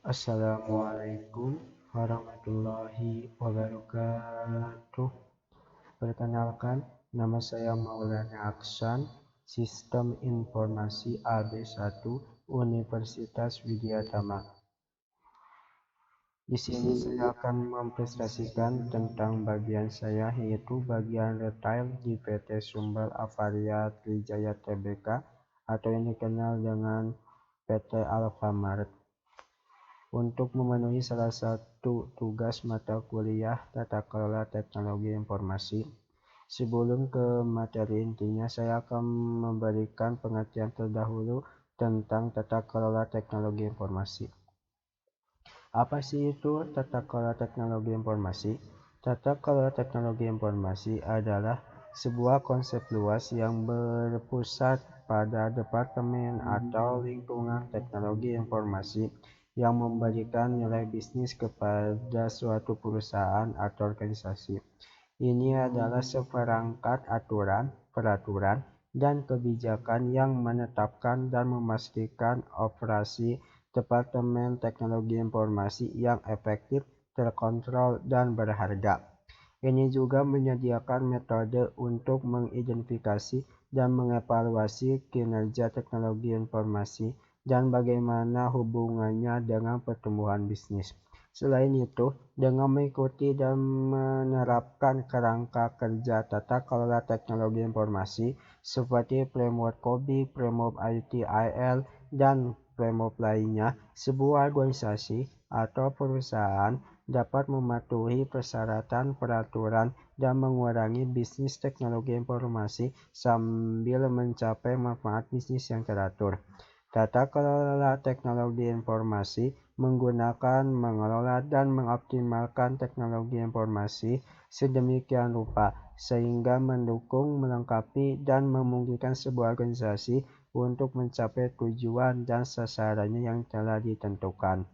Assalamualaikum warahmatullahi wabarakatuh. Perkenalkan, nama saya Maulana Aksan, Sistem Informasi AB1 Universitas Widyatama. Di sini saya akan mempresentasikan tentang bagian saya, yaitu bagian retail di PT Sumber Avaria Trijaya Tbk atau yang dikenal dengan PT Alfamart, untuk memenuhi salah satu tugas mata kuliah Tata Kelola Teknologi Informasi. Sebelum ke materi intinya, saya akan memberikan pengertian terdahulu tentang Tata Kelola Teknologi Informasi. Apa sih itu Tata Kelola Teknologi Informasi? Tata Kelola Teknologi Informasi adalah sebuah konsep luas yang berpusat pada departemen atau lingkungan teknologi informasi yang memberikan nilai bisnis kepada suatu perusahaan atau organisasi. Ini adalah seperangkat aturan, peraturan, dan kebijakan yang menetapkan dan memastikan operasi Departemen Teknologi Informasi yang efektif, terkontrol, dan berharga. Ini juga menyediakan metode untuk mengidentifikasi dan mengevaluasi kinerja teknologi informasi dan bagaimana hubungannya dengan pertumbuhan bisnis. Selain itu, dengan mengikuti dan menerapkan kerangka kerja tata kelola teknologi informasi seperti framework COBIT, framework ITIL, dan framework lainnya, sebuah organisasi atau perusahaan dapat mematuhi persyaratan peraturan dan mengurangi bisnis teknologi informasi sambil mencapai manfaat bisnis yang teratur. Tata kelola teknologi informasi menggunakan, mengelola, dan mengoptimalkan teknologi informasi sedemikian rupa sehingga mendukung, melengkapi, dan memungkinkan sebuah organisasi untuk mencapai tujuan dan sasarannya yang telah ditentukan.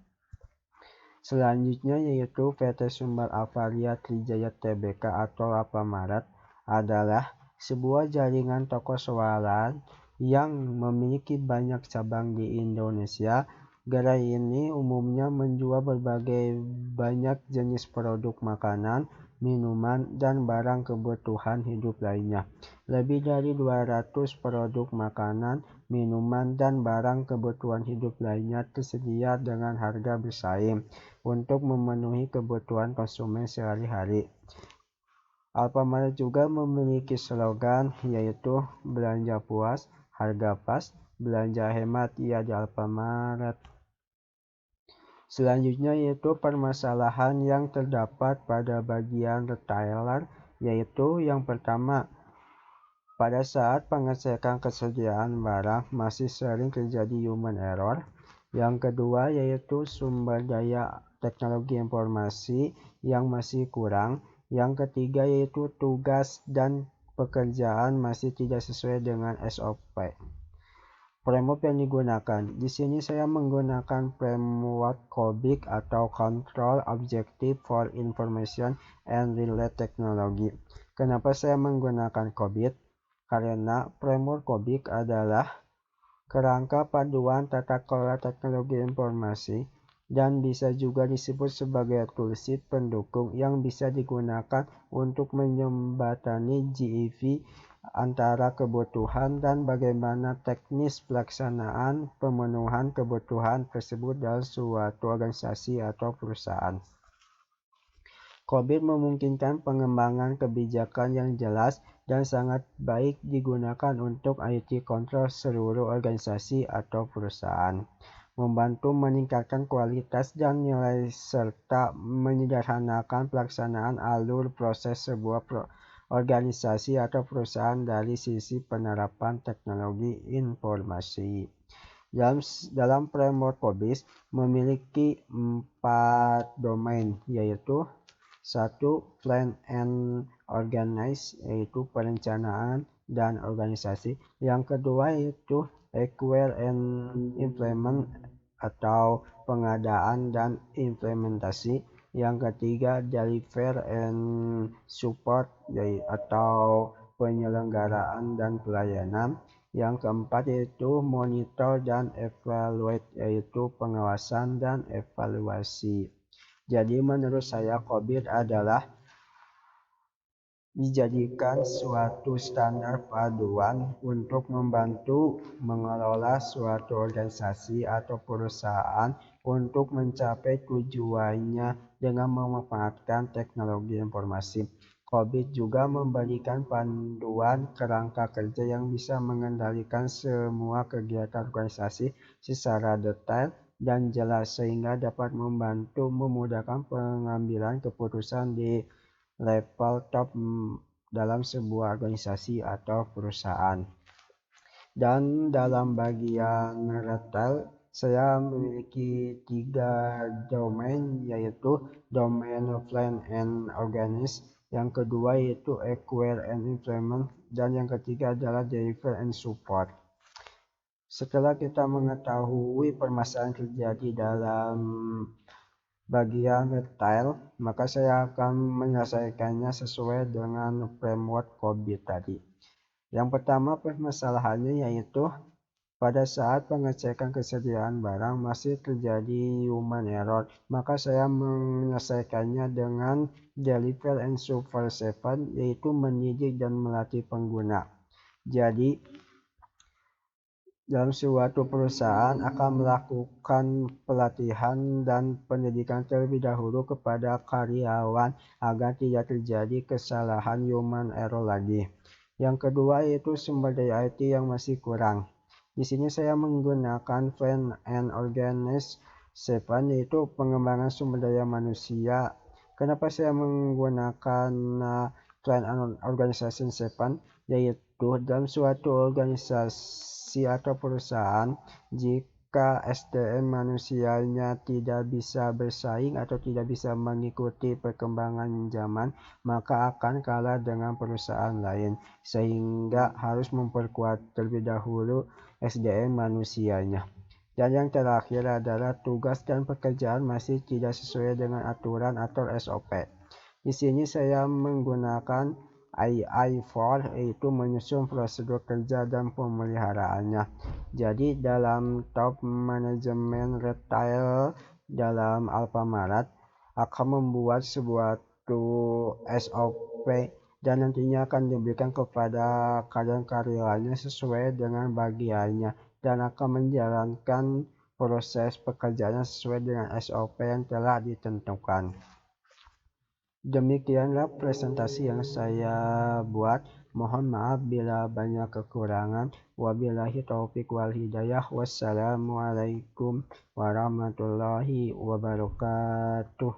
Selanjutnya yaitu PT Sumber Avaria Trijaya Tbk atau Alfamart adalah sebuah jaringan toko swalayan yang memiliki banyak cabang di Indonesia. Gerai ini umumnya menjual berbagai banyak jenis produk makanan, minuman, dan barang kebutuhan hidup lainnya. Lebih dari 200 produk makanan, minuman, dan barang kebutuhan hidup lainnya tersedia dengan harga bersaing untuk memenuhi kebutuhan konsumen sehari-hari. Alfamart juga memiliki slogan yaitu belanja puas, harga pas, belanja hemat ya di Alfamart. Selanjutnya yaitu permasalahan yang terdapat pada bagian retailer, yaitu yang pertama, pada saat pengecekan kesediaan barang masih sering terjadi human error. Yang kedua yaitu sumber daya teknologi informasi yang masih kurang. Yang ketiga yaitu tugas dan pekerjaan masih tidak sesuai dengan SOP. Framework yang digunakan. Di sini saya menggunakan framework COBIT atau Control Objective for Information and Related Technology. Kenapa saya menggunakan COBIT? Karena framework COBIT adalah kerangka paduan tata kelola teknologi informasi dan bisa juga disebut sebagai toolsheet pendukung yang bisa digunakan untuk menjembatani GEV antara kebutuhan dan bagaimana teknis pelaksanaan pemenuhan kebutuhan tersebut dalam suatu organisasi atau perusahaan. COBIT memungkinkan pengembangan kebijakan yang jelas dan sangat baik digunakan untuk IT control seluruh organisasi atau perusahaan, membantu meningkatkan kualitas dan nilai serta menyederhanakan pelaksanaan alur proses sebuah organisasi atau perusahaan dari sisi penerapan teknologi informasi. Dalam framework COBIT memiliki 4 domain, yaitu 1. Plan and Organize, yaitu perencanaan dan organisasi. Yang kedua yaitu Acquire and Implement atau pengadaan dan implementasi. Yang ketiga Deliver and Support atau penyelenggaraan dan pelayanan. Yang keempat yaitu monitor dan evaluate, yaitu pengawasan dan evaluasi. Jadi menurut saya COVID adalah dijadikan suatu standar paduan untuk membantu mengelola suatu organisasi atau perusahaan untuk mencapai tujuannya dengan memanfaatkan teknologi informasi. COVID juga memberikan panduan kerangka kerja yang bisa mengendalikan semua kegiatan organisasi secara detail dan jelas sehingga dapat membantu memudahkan pengambilan keputusan di level top dalam sebuah organisasi atau perusahaan. Dan dalam bagian retail, saya memiliki 3 domain, yaitu domain plan and organize, yang kedua yaitu acquire and implement, dan yang ketiga adalah deliver and support. Setelah kita mengetahui permasalahan terjadi dalam bagian retail, maka saya akan menyelesaikannya sesuai dengan framework COVID tadi. Yang pertama permasalahannya yaitu pada saat pengecekan kesediaan barang masih terjadi human error, maka saya menyelesaikannya dengan deliver and support 7, yaitu mendidik dan melatih pengguna. Jadi dalam suatu perusahaan akan melakukan pelatihan dan pendidikan terlebih dahulu kepada karyawan agar tidak terjadi kesalahan human error lagi. Yang kedua yaitu sumber daya IT yang masih kurang. Di sini saya menggunakan Plan and Organize 7, yaitu pengembangan sumber daya manusia. Kenapa saya menggunakan Plan and Organization 7? Yaitu dalam suatu organisasi atau perusahaan, jika SDM manusianya tidak bisa bersaing atau tidak bisa mengikuti perkembangan zaman, maka akan kalah dengan perusahaan lain, sehingga harus memperkuat terlebih dahulu SDM manusianya. Dan yang terakhir adalah tugas dan pekerjaan masih tidak sesuai dengan aturan atau SOP. Di sini saya menggunakan AI4, yaitu menyusun prosedur kerja dan pemeliharaannya. Jadi dalam top manajemen retail dalam Alfamart akan membuat sebuah SOP dan nantinya akan diberikan kepada karyawan-karyawannya sesuai dengan bagiannya dan akan menjalankan proses pekerjaannya sesuai dengan SOP yang telah ditentukan. Demikianlah presentasi yang saya buat. Mohon maaf bila banyak kekurangan. Wabillahi taufiq wal hidayah. Wassalamualaikum warahmatullahi wabarakatuh.